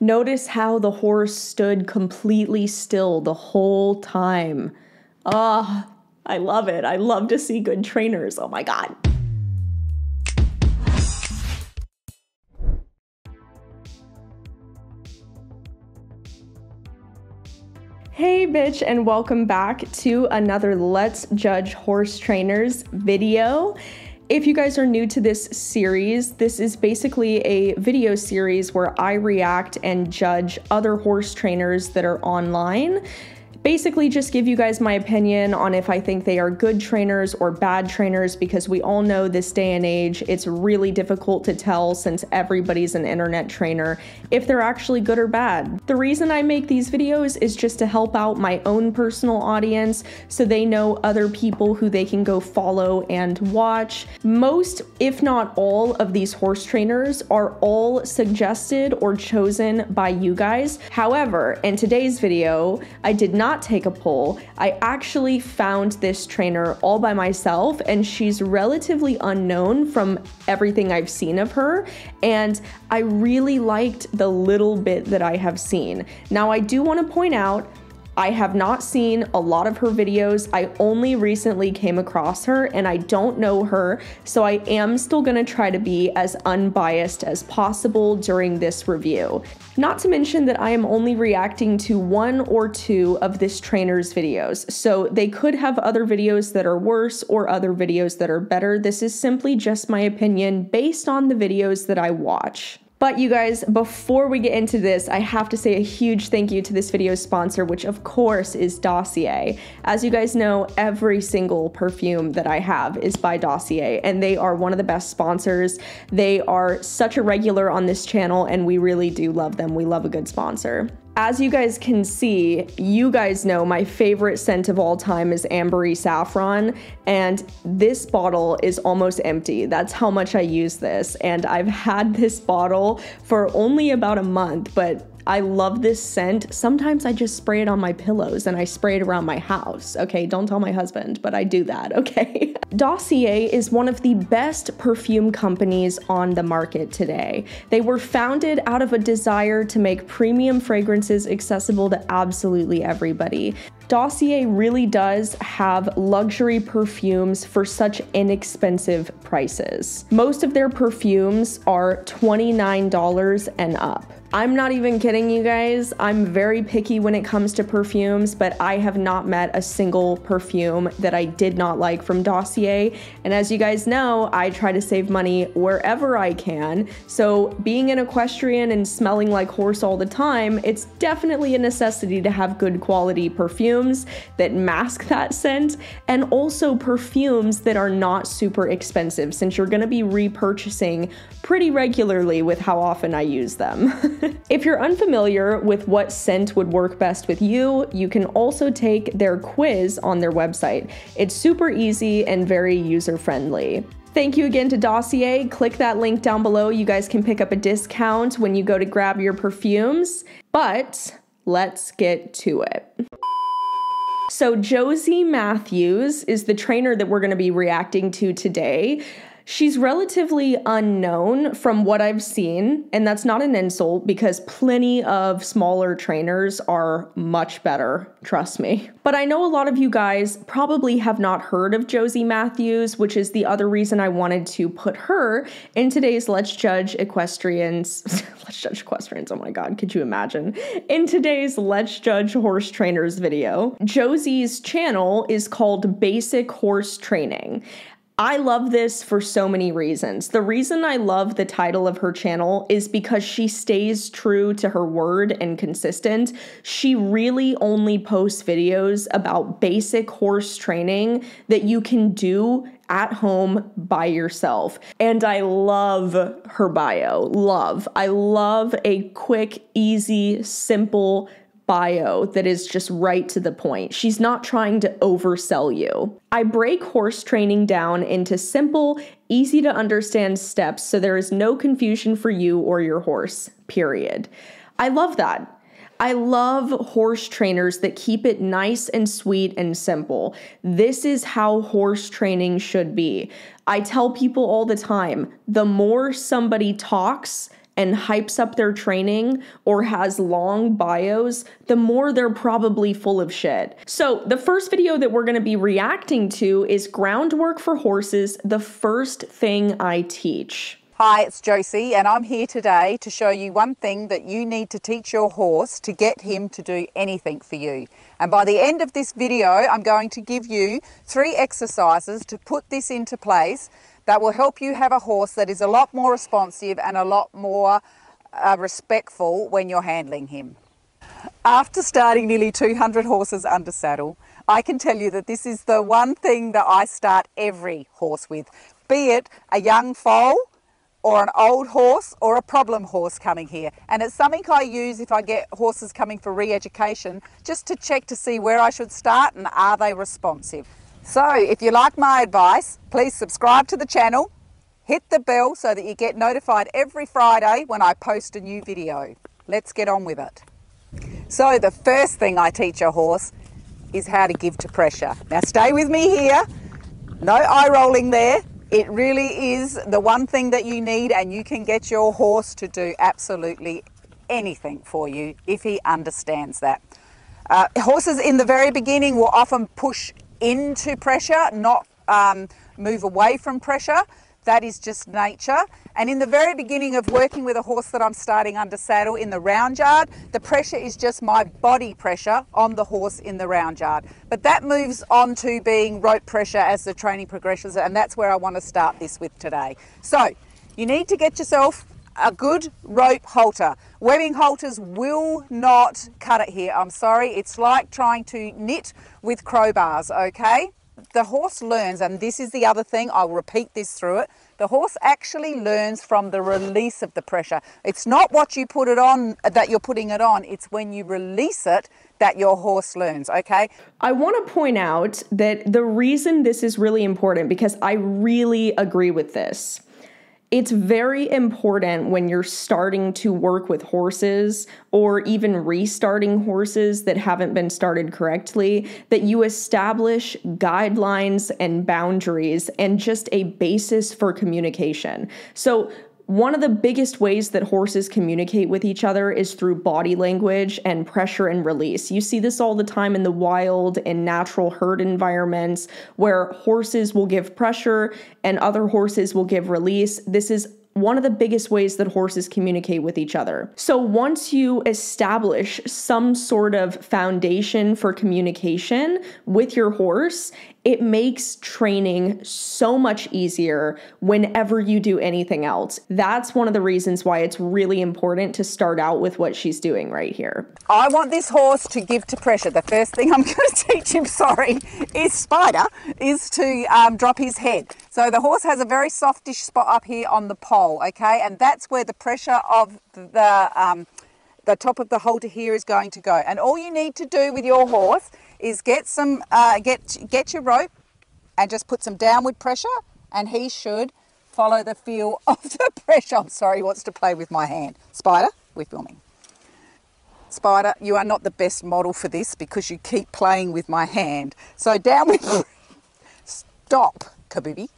Notice how the horse stood completely still the whole time. Ah, I love it. I love to see good trainers. Oh my God. Hey bitch, and welcome back to another Let's Judge Horse Trainers video. If you guys are new to this series, this is basically a video series where I react and judge other horse trainers that are online. Basically just give you guys my opinion on if I think they are good trainers or bad trainers, because we all know this day and age it's really difficult to tell, since everybody's an internet trainer, if they're actually good or bad. The reason I make these videos is just to help out my own personal audience so they know other people who they can go follow and watch. Most, if not all, of these horse trainers are all suggested or chosen by you guys. However, in today's video, I did not take a poll. I actually found this trainer all by myself, and she's relatively unknown from everything I've seen of her, and I really liked the little bit that I have seen. Now, I do want to point out, I have not seen a lot of her videos. I only recently came across her and I don't know her, so I am still gonna try to be as unbiased as possible during this review. Not to mention that I am only reacting to one or two of this trainer's videos, so they could have other videos that are worse or other videos that are better. This is simply just my opinion based on the videos that I watch. But you guys, before we get into this, I have to say a huge thank you to this video's sponsor, which of course is Dossier. As you guys know, every single perfume that I have is by Dossier, and they are one of the best sponsors. They are such a regular on this channel, and we really do love them. We love a good sponsor. As you guys can see, you guys know my favorite scent of all time is Ambery Saffron, and this bottle is almost empty. That's how much I use this, and I've had this bottle for only about a month, but I love this scent. Sometimes I just spray it on my pillows and I spray it around my house. Okay, don't tell my husband, but I do that, okay? Dossier is one of the best perfume companies on the market today. They were founded out of a desire to make premium fragrances accessible to absolutely everybody. Dossier really does have luxury perfumes for such inexpensive prices. Most of their perfumes are $29 and up. I'm not even kidding you guys. I'm very picky when it comes to perfumes, but I have not met a single perfume that I did not like from Dossier. And as you guys know, I try to save money wherever I can. So being an equestrian and smelling like horse all the time, it's definitely a necessity to have good quality perfumes that mask that scent, and also perfumes that are not super expensive, since you're gonna be repurchasing pretty regularly with how often I use them. If you're unfamiliar with what scent would work best with you, you can also take their quiz on their website. It's super easy and very user-friendly. Thank you again to Dossier. Click that link down below. You guys can pick up a discount when you go to grab your perfumes. But let's get to it. So Josie Matthews is the trainer that we're going to be reacting to today. She's relatively unknown from what I've seen, and that's not an insult, because plenty of smaller trainers are much better, trust me. But I know a lot of you guys probably have not heard of Josie Matthews, which is the other reason I wanted to put her in today's Let's Judge Equestrians. Let's Judge Equestrians, oh my God, could you imagine? In today's Let's Judge Horse Trainers video. Josie's channel is called Basic Horse Training. I love this for so many reasons. The reason I love the title of her channel is because she stays true to her word and consistent. She really only posts videos about basic horse training that you can do at home by yourself. And I love her bio. I love a quick, easy, simple bio that is just right to the point. She's not trying to oversell you. I break horse training down into simple, easy to understand steps so there is no confusion for you or your horse, period. I love that. I love horse trainers that keep it nice and sweet and simple. This is how horse training should be. I tell people all the time, the more somebody talks and hypes up their training or has long bios, the more they're probably full of shit. So the first video that we're going to be reacting to is Groundwork for Horses, the first thing I teach. Hi, it's Josie, and I'm here today to show you one thing that you need to teach your horse to get him to do anything for you. And by the end of this video, I'm going to give you 3 exercises to put this into place that will help you have a horse that is a lot more responsive and a lot more respectful when you're handling him. After starting nearly 200 horses under saddle, I can tell you that this is the one thing that I start every horse with, be it a young foal, or an old horse or a problem horse coming here. And it's something I use if I get horses coming for re-education, just to check to see where I should start and are they responsive. So if you like my advice, please subscribe to the channel, hit the bell so that you get notified every Friday when I post a new video. Let's get on with it. So the first thing I teach a horse is how to give to pressure. Now stay with me here, no eye rolling there. It really is the one thing that you need, and you can get your horse to do absolutely anything for you if he understands that. Horses in the very beginning will often push into pressure, not move away from pressure. That is just nature. And in the very beginning of working with a horse that I'm starting under saddle in the round yard, the pressure is just my body pressure on the horse in the round yard. But that moves on to being rope pressure as the training progresses, and that's where I want to start this with today. So you need to get yourself a good rope halter. Webbing halters will not cut it here. I'm sorry, it's like trying to knit with crowbars, okay? The horse learns, and this is the other thing, I'll repeat this through it, the horse actually learns from the release of the pressure. It's not what you put it on that you're putting it on, it's when you release it that your horse learns, okay? I want to point out that the reason this is really important, because I really agree with this. It's very important when you're starting to work with horses or even restarting horses that haven't been started correctly, that you establish guidelines and boundaries and just a basis for communication. So one of the biggest ways that horses communicate with each other is through body language and pressure and release. You see this all the time in the wild and natural herd environments where horses will give pressure and other horses will give release. This is one of the biggest ways that horses communicate with each other. So once you establish some sort of foundation for communication with your horse, it makes training so much easier whenever you do anything else. That's one of the reasons why it's really important to start out with what she's doing right here. I want this horse to give to pressure. The first thing I'm going to teach him, is Spider, is to drop his head. So the horse has a very softish spot up here on the pole, okay? And that's where the pressure of the top of the halter here is going to go. And all you need to do with your horse is get your rope and just put some downward pressure, and he should follow the feel of the pressure. I'm sorry, he wants to play with my hand. Spider, we're filming. Spider, you are not the best model for this because you keep playing with my hand. So downward, stop, Kabubi.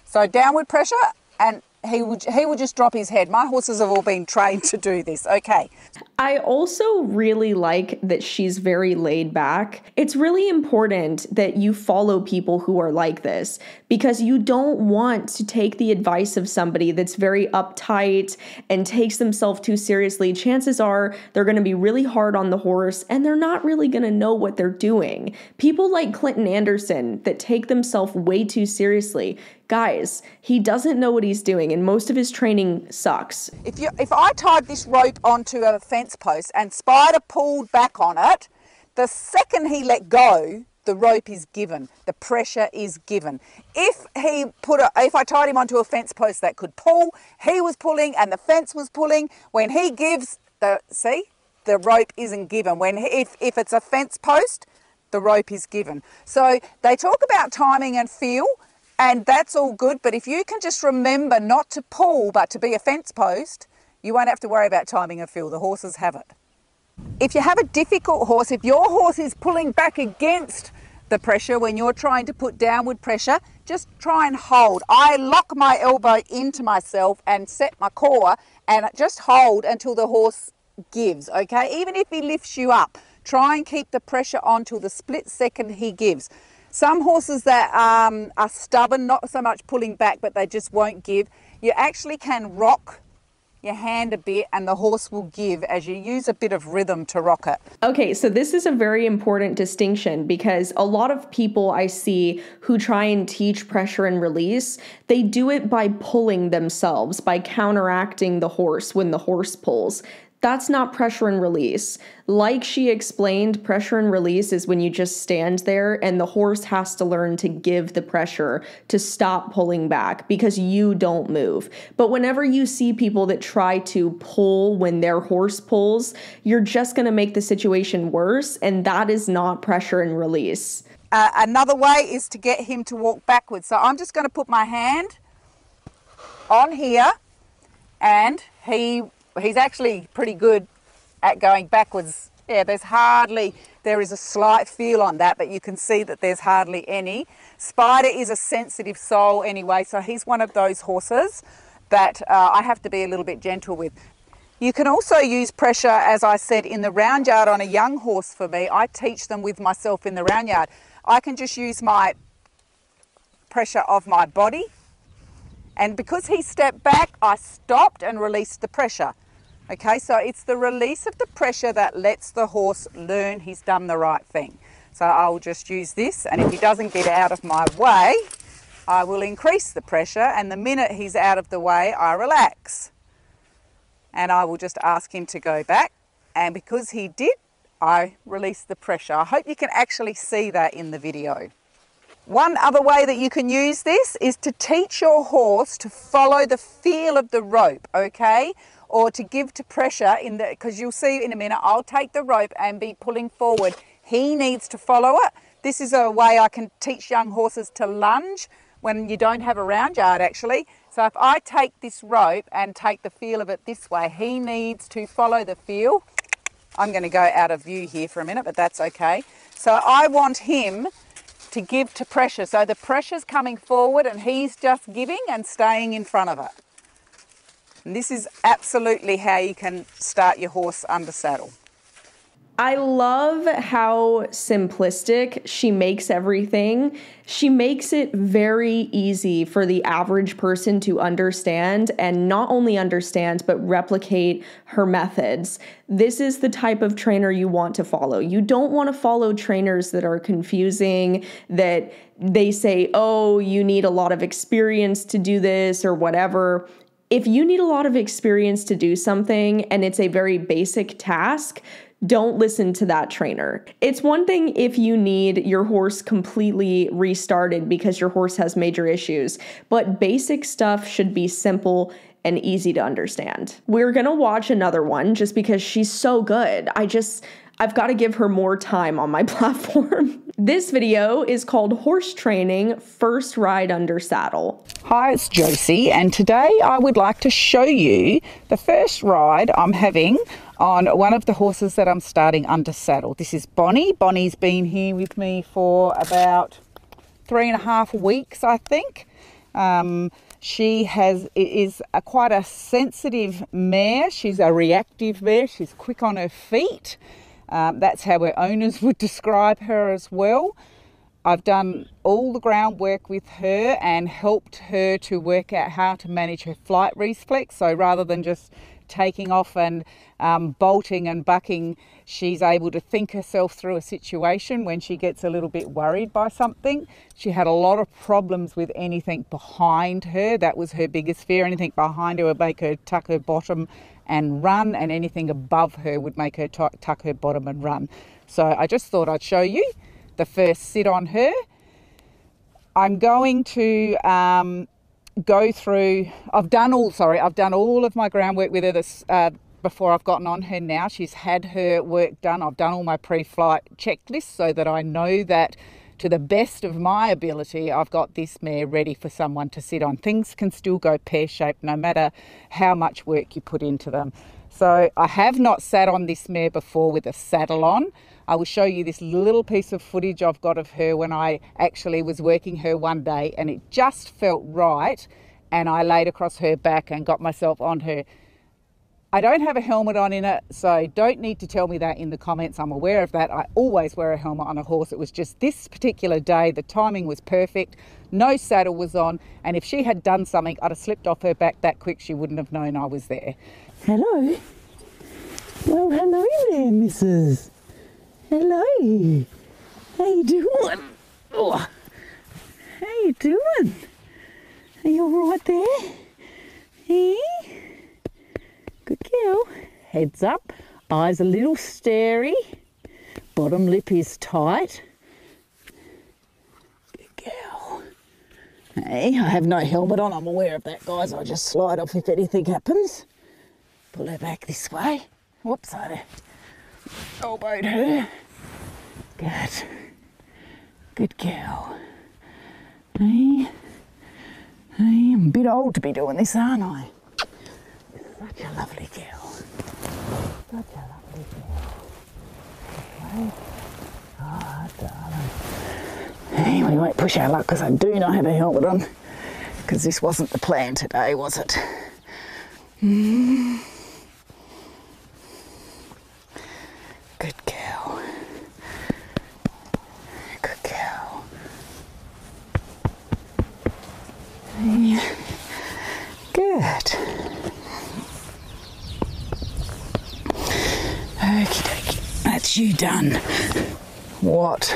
So downward pressure, and he will just drop his head. My horses have all been trained to do this. Okay. I also really like that she's very laid back. It's really important that you follow people who are like this, because you don't want to take the advice of somebody that's very uptight and takes themselves too seriously. Chances are they're going to be really hard on the horse and they're not really going to know what they're doing. People like Clinton Anderson that take themselves way too seriously. Guys, he doesn't know what he's doing, and most of his training sucks. If I tied this rope onto a fence post and Spider pulled back on it, the second he let go, the rope is given, the pressure is given. If I tied him onto a fence post that could pull, he was pulling and the fence was pulling. When he gives, the rope isn't given. If it's a fence post, the rope is given. So they talk about timing and feel, and that's all good, but if you can just remember not to pull but to be a fence post, you won't have to worry about timing and feel. The horses have it. If you have a difficult horse, if your horse is pulling back against the pressure when you're trying to put downward pressure, just try and hold. I lock my elbow into myself and set my core and just hold until the horse gives, okay? Even if he lifts you up, try and keep the pressure on till the split second he gives. Some horses that are stubborn, not so much pulling back, but they just won't give, you actually can rock your hand a bit and the horse will give as you use a bit of rhythm to rock it. Okay, so this is a very important distinction because a lot of people I see who try and teach pressure and release, they do it by pulling themselves, by counteracting the horse when the horse pulls. That's not pressure and release. Like she explained, pressure and release is when you just stand there and the horse has to learn to give the pressure to stop pulling back because you don't move. But whenever you see people that try to pull when their horse pulls, you're just going to make the situation worse, and that is not pressure and release. Another way is to get him to walk backwards. So I'm just going to put my hand on here, and he's actually pretty good at going backwards. Yeah, there is a slight feel on that, but you can see that there's hardly any. Spider is a sensitive soul anyway, so he's one of those horses that I have to be a little bit gentle with. You can also use pressure, as I said, in the round yard on a young horse for me. I teach them with myself in the round yard. I can just use my pressure of my body, and because he stepped back, I stopped and released the pressure. Okay, so it's the release of the pressure that lets the horse learn he's done the right thing. So I'll just use this, and if he doesn't get out of my way, I will increase the pressure, and the minute he's out of the way, I relax. And I will just ask him to go back, and because he did, I release the pressure. I hope you can actually see that in the video. One other way that you can use this is to teach your horse to follow the feel of the rope, okay? Or to give to pressure because you'll see in a minute, I'll take the rope and be pulling forward. He needs to follow it. This is a way I can teach young horses to lunge when you don't have a round yard actually. So if I take this rope and take the feel of it this way, he needs to follow the feel. I'm going to go out of view here for a minute, but that's okay. So I want him to give to pressure. So the pressure's coming forward and he's just giving and staying in front of it. And this is absolutely how you can start your horse under saddle. I love how simplistic she makes everything. She makes it very easy for the average person to understand, and not only understand, but replicate her methods. This is the type of trainer you want to follow. You don't want to follow trainers that are confusing, that they say, oh, you need a lot of experience to do this or whatever. If you need a lot of experience to do something and it's a very basic task, don't listen to that trainer. It's one thing if you need your horse completely restarted because your horse has major issues, but basic stuff should be simple and easy to understand. We're gonna watch another one just because she's so good. I've got to give her more time on my platform. This video is called Horse Training First Ride Under Saddle. Hi, it's Josie, and today I would like to show you the first ride I'm having on one of the horses that I'm starting under saddle. This is Bonnie. Bonnie's been here with me for about 3.5 weeks, I think. She is quite a sensitive mare. She's a reactive mare. She's quick on her feet. That's how her owners would describe her as well. I've done all the groundwork with her and helped her to work out how to manage her flight reflex. So rather than just taking off and bolting and bucking, she's able to think herself through a situation when she gets a little bit worried by something. She had a lot of problems with anything behind her. That was her biggest fear. Anything behind her would make her tuck her bottom and run, and anything above her would make her tuck her bottom and run. So I just thought I'd show you the first sit on her. I'm going to go through, I've done all of my groundwork with her before I've gotten on her now. She's had her work done. I've done all my pre-flight checklists so that I know that to the best of my ability, I've got this mare ready for someone to sit on. Things can still go pear-shaped no matter how much work you put into them. So I have not sat on this mare before with a saddle on. I will show you this little piece of footage I've got of her when I actually was working her one day, and it just felt right, and I laid across her back and got myself on her. I don't have a helmet on in it, so don't need to tell me that in the comments. I'm aware of that. I always wear a helmet on a horse. It was just this particular day, the timing was perfect. No saddle was on, and if she had done something, I'd have slipped off her back that quick, she wouldn't have known I was there. Hello. Well, hello there, missus. Hello. How you doing? Oh. How you doing? Are you all right there? Hey? Good girl. Heads up, eyes a little starey, bottom lip is tight. Good girl. Hey, I have no helmet on, I'm aware of that, guys. I'll just slide off if anything happens. Pull her back this way. Whoops, I elbowed her. Good. Good girl. Hey, I'm a bit old to be doing this, aren't I? Such a lovely girl. Such a lovely girl. Okay. Oh, darling. Hey, we won't push our luck because I do not have a helmet on. Because this wasn't the plan today, was it? Good girl. Good girl. Hey. Good. Okie dokie, that's you done. What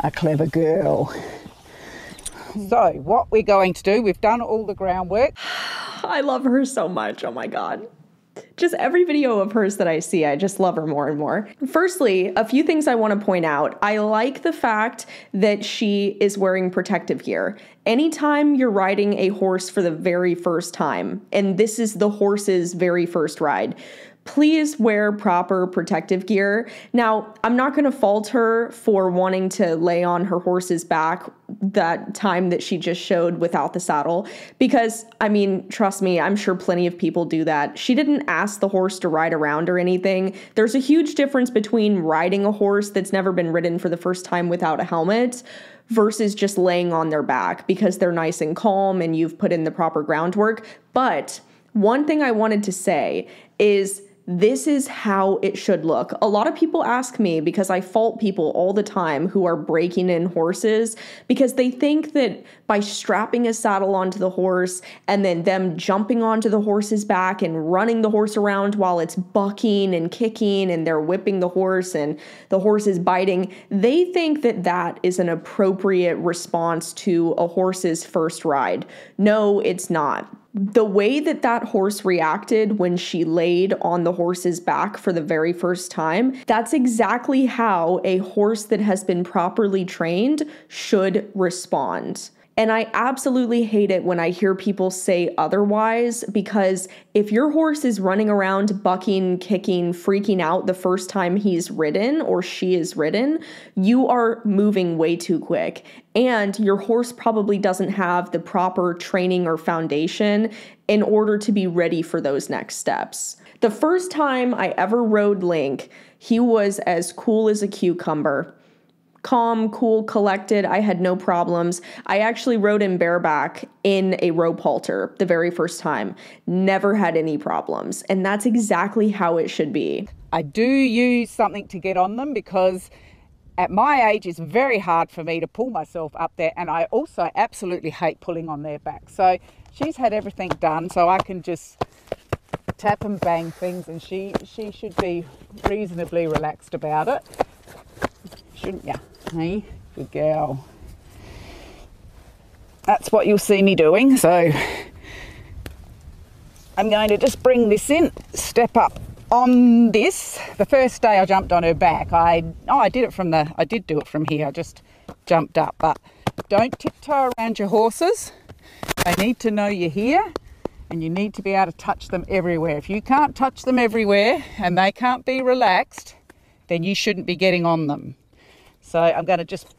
a clever girl. So what we're going to do, we've done all the groundwork. I love her so much. Oh my God. Just every video of hers that I see, I just love her more and more. Firstly, a few things I want to point out. I like the fact that she is wearing protective gear. Anytime you're riding a horse for the very first time, and this is the horse's very first ride, please wear proper protective gear. Now, I'm not going to fault her for wanting to lay on her horse's back that time that she just showed without the saddle, because, I mean, trust me, I'm sure plenty of people do that. She didn't ask the horse to ride around or anything. There's a huge difference between riding a horse that's never been ridden for the first time without a helmet versus just laying on their back because they're nice and calm and you've put in the proper groundwork. But one thing I wanted to say is this is how it should look. A lot of people ask me, because I fault people all the time who are breaking in horses, because they think that by strapping a saddle onto the horse and then them jumping onto the horse's back and running the horse around while it's bucking and kicking and they're whipping the horse and the horse is biting, they think that that is an appropriate response to a horse's first ride. No, it's not. The way that that horse reacted when she laid on the horse's back for the very first time, that's exactly how a horse that has been properly trained should respond. And I absolutely hate it when I hear people say otherwise, because if your horse is running around bucking, kicking, freaking out the first time he's ridden or she is ridden, you are moving way too quick. And your horse probably doesn't have the proper training or foundation in order to be ready for those next steps. The first time I ever rode Link, he was as cool as a cucumber. Calm, cool, collected. I had no problems. I actually rode him bareback in a rope halter the very first time. Never had any problems. And that's exactly how it should be. I do use something to get on them because at my age it's very hard for me to pull myself up there, and I also absolutely hate pulling on their back. So she's had everything done, so I can just tap and bang things, and she should be reasonably relaxed about it. Shouldn't you? Hey, good girl. That's what you'll see me doing. So I'm going to just bring this in, step up on this. The first day I jumped on her back, I did do it from here. I just jumped up, but don't tiptoe around your horses. They need to know you're here, and you need to be able to touch them everywhere. If you can't touch them everywhere and they can't be relaxed, then you shouldn't be getting on them. So I'm going to just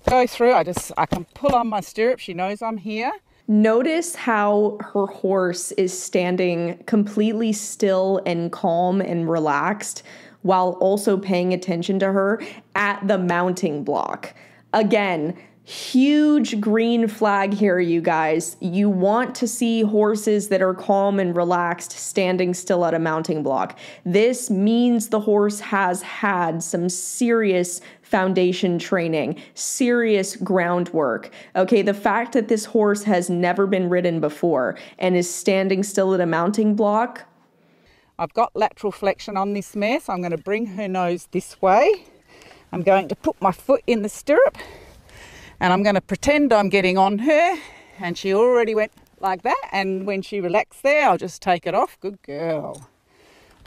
go through. I can pull on my stirrup. She knows I'm here. Notice how her horse is standing completely still and calm and relaxed while also paying attention to her at the mounting block. Again, Huge green flag here, you guys. You want to see horses that are calm and relaxed standing still at a mounting block. This means the horse has had some serious foundation training, serious groundwork. Okay, the fact that this horse has never been ridden before and is standing still at a mounting block. I've got lateral flexion on this mare, so I'm going to bring her nose this way. I'm going to put my foot in the stirrup and I'm going to pretend I'm getting on her, and she already went like that, and when she relaxed there, I'll just take it off. Good girl.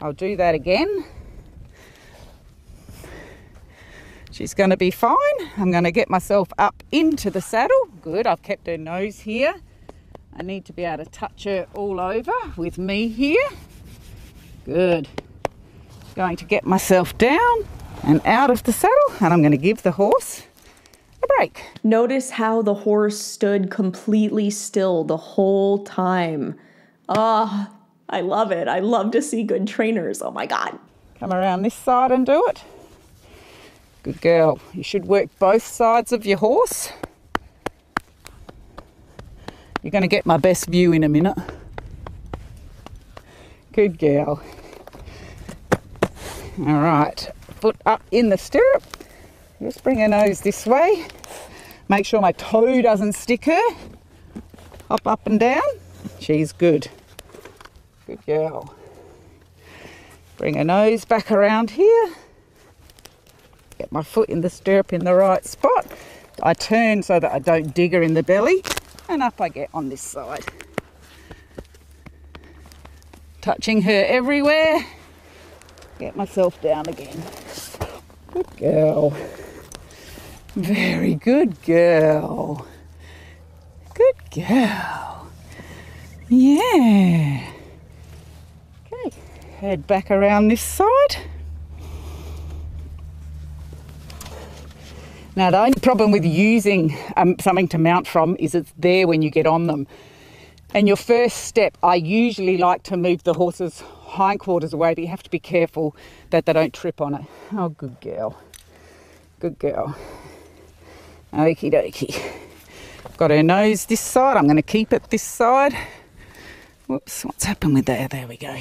I'll do that again. She's going to be fine. I'm going to get myself up into the saddle. Good, I've kept her nose here. I need to be able to touch her all over with me here. Good. Going to get myself down and out of the saddle, and I'm going to give the horse a break. Notice how the horse stood completely still the whole time. Ah, I love it. I love to see good trainers. Oh my God. Come around this side and do it. Good girl. You should work both sides of your horse. You're going to get my best view in a minute. Good girl. All right, foot up in the stirrup. Just bring her nose this way. Make sure my toe doesn't stick her. Hop up and down. She's good. Good girl. Bring her nose back around here. Get my foot in the stirrup in the right spot. I turn so that I don't dig her in the belly, and up I get on this side. Touching her everywhere. Get myself down again. Good girl. Very good girl. Good girl. Yeah. Okay, head back around this side. Now the only problem with using something to mount from is it's there when you get on them. And your first step, I usually like to move the horse's hindquarters away, but you have to be careful that they don't trip on it. Oh, good girl. Good girl. Okie dokie. Got her nose this side. I'm going to keep it this side. Whoops, what's happened with that? There we go.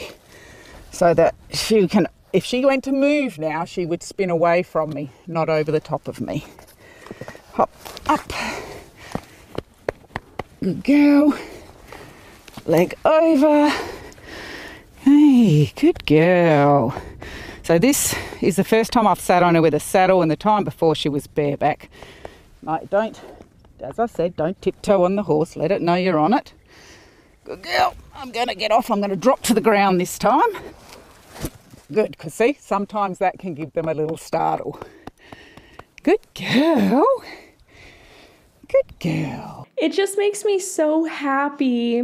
So that she can, if she went to move now, she would spin away from me, not over the top of me. Hop up. Good girl. Leg over. Hey, good girl. So this is the first time I've sat on her with a saddle, and the time before she was bareback. Don't, as I said, don't tiptoe on the horse. Let it know you're on it. Good girl. I'm going to get off. I'm going to drop to the ground this time. Good, because see, sometimes that can give them a little startle. Good girl. Good girl. It just makes me so happy.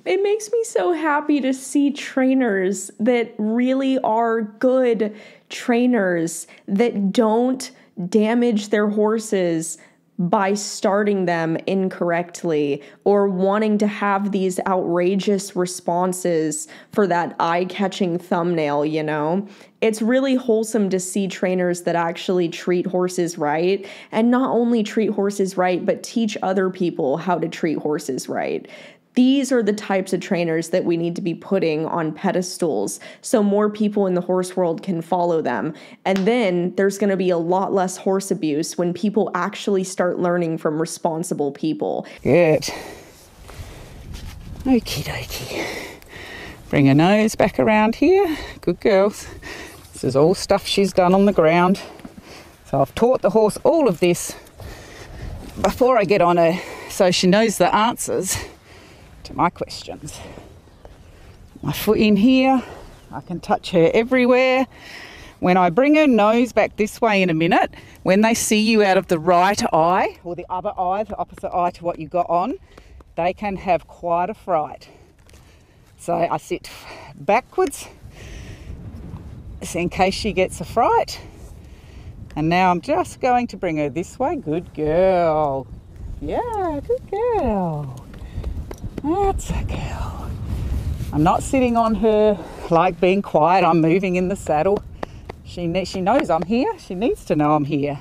It makes me so happy to see trainers that really are good trainers that don't damage their horses by starting them incorrectly or wanting to have these outrageous responses for that eye-catching thumbnail, you know? It's really wholesome to see trainers that actually treat horses right, and not only treat horses right, but teach other people how to treat horses right. These are the types of trainers that we need to be putting on pedestals so more people in the horse world can follow them. And then there's going to be a lot less horse abuse when people actually start learning from responsible people. Good. Okie dokie. Bring her nose back around here. Good girls. This is all stuff she's done on the ground. So I've taught the horse all of this before I get on her, so she knows the answers to my questions. My foot in here, I can touch her everywhere. When I bring her nose back this way in a minute, when they see you out of the right eye or the other eye, the opposite eye to what you got on, they can have quite a fright. So I sit backwards in case she gets a fright. And now I'm just going to bring her this way. Good girl. Yeah, good girl. That's a girl. I'm not sitting on her like being quiet. I'm moving in the saddle. She knows I'm here. She needs to know I'm here.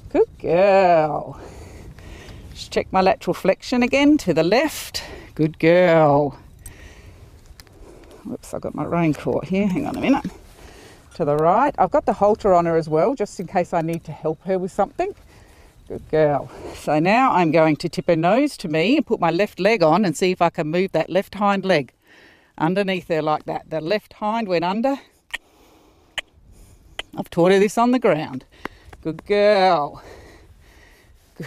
Good girl. Just check my lateral flexion again to the left. Good girl. Whoops, I've got my raincoat here. Hang on a minute. To the right. I've got the halter on her as well, just in case I need to help her with something. Good girl. So now I'm going to tip her nose to me and put my left leg on and see if I can move that left hind leg underneath her like that. The left hind went under. I've taught her this on the ground. Good girl.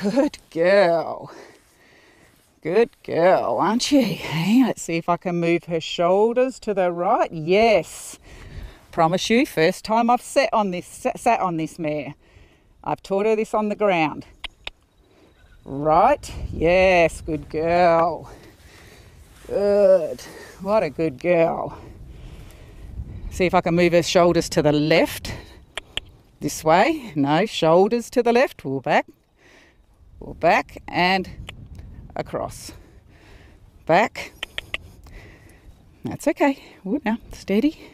Good girl. Good girl, aren't you? Hey, let's see if I can move her shoulders to the right. Yes. Promise you, first time I've sat on this mare. I've taught her this on the ground. Right. Yes, good girl. Good. What a good girl. See if I can move her shoulders to the left. This way. No, shoulders to the left. Pull back. Pull back and across. Back. That's okay. Ooh, now, steady.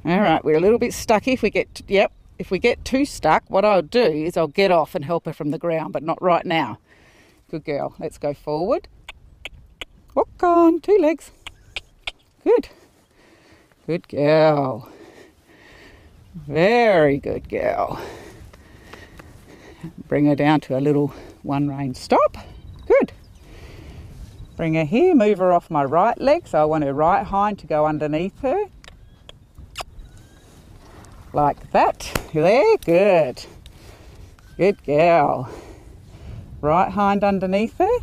All right, we're a little bit stuck. If we get too stuck, what I'll do is I'll get off and help her from the ground, but not right now. Good girl. Let's go forward. Walk on, 2 legs. Good. Good girl. Very good girl. Bring her down to a little 1 rein stop. Good. Bring her here, move her off my right leg, so I want her right hind to go underneath her. Like that. There, good. Good girl. Right hind underneath her.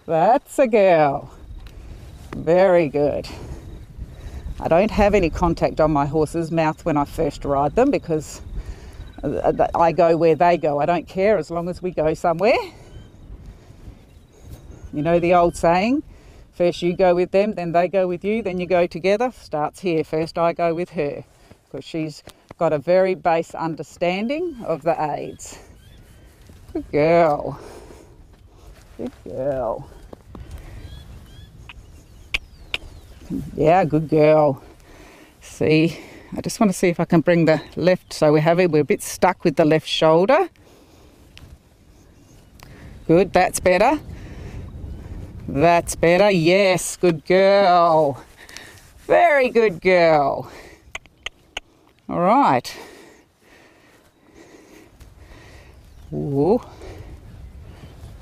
That's a girl. Very good. I don't have any contact on my horse's mouth when I first ride them because I go where they go. I don't care as long as we go somewhere. You know the old saying, first you go with them, then they go with you, then you go together. Starts here. First I go with her because she's got a very base understanding of the aids. Good girl. Good girl. Yeah, good girl. See, I just want to see if I can bring the left, so we're a bit stuck with the left shoulder. Good, that's better. That's better, yes, good girl. Very good girl. All right. Ooh.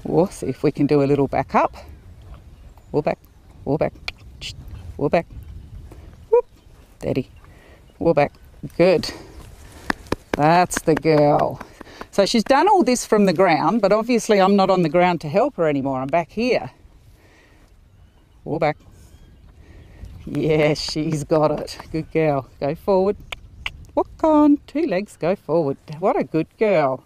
Ooh, see if we can do a little back up. Pull back, pull back. Pull back. Whoop. Steady. Pull back. Good. That's the girl. So she's done all this from the ground, but obviously I'm not on the ground to help her anymore. I'm back here. Pull back. Yes, she's got it. Good girl. Go forward. Walk on. 2 legs. Go forward. What a good girl.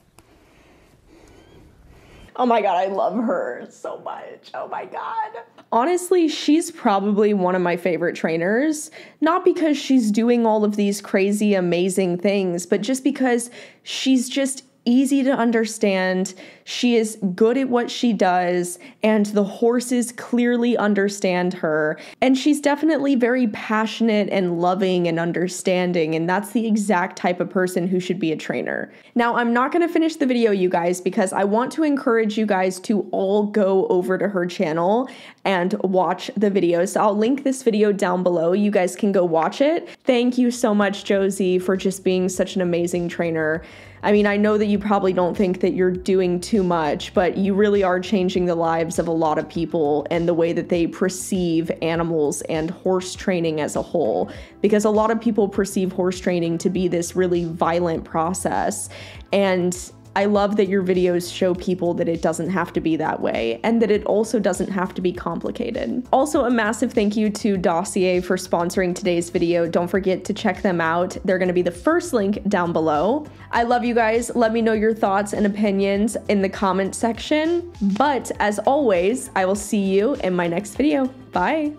Oh my God, I love her so much. Oh my God. Honestly, she's probably one of my favorite trainers, not because she's doing all of these crazy, amazing things, but just because she's just easy to understand. She is good at what she does, and the horses clearly understand her. And she's definitely very passionate and loving and understanding, and that's the exact type of person who should be a trainer. Now, I'm not going to finish the video, you guys, because I want to encourage you guys to all go over to her channel and watch the video. So I'll link this video down below. You guys can go watch it. Thank you so much, Josie, for just being such an amazing trainer. I mean, I know that you probably don't think that you're doing too much, but you really are changing the lives of a lot of people and the way that they perceive animals and horse training as a whole. Because a lot of people perceive horse training to be this really violent process. And I love that your videos show people that it doesn't have to be that way and that it also doesn't have to be complicated. Also, a massive thank you to Dossier for sponsoring today's video. Don't forget to check them out. They're going to be the first link down below. I love you guys. Let me know your thoughts and opinions in the comment section. But as always, I will see you in my next video. Bye.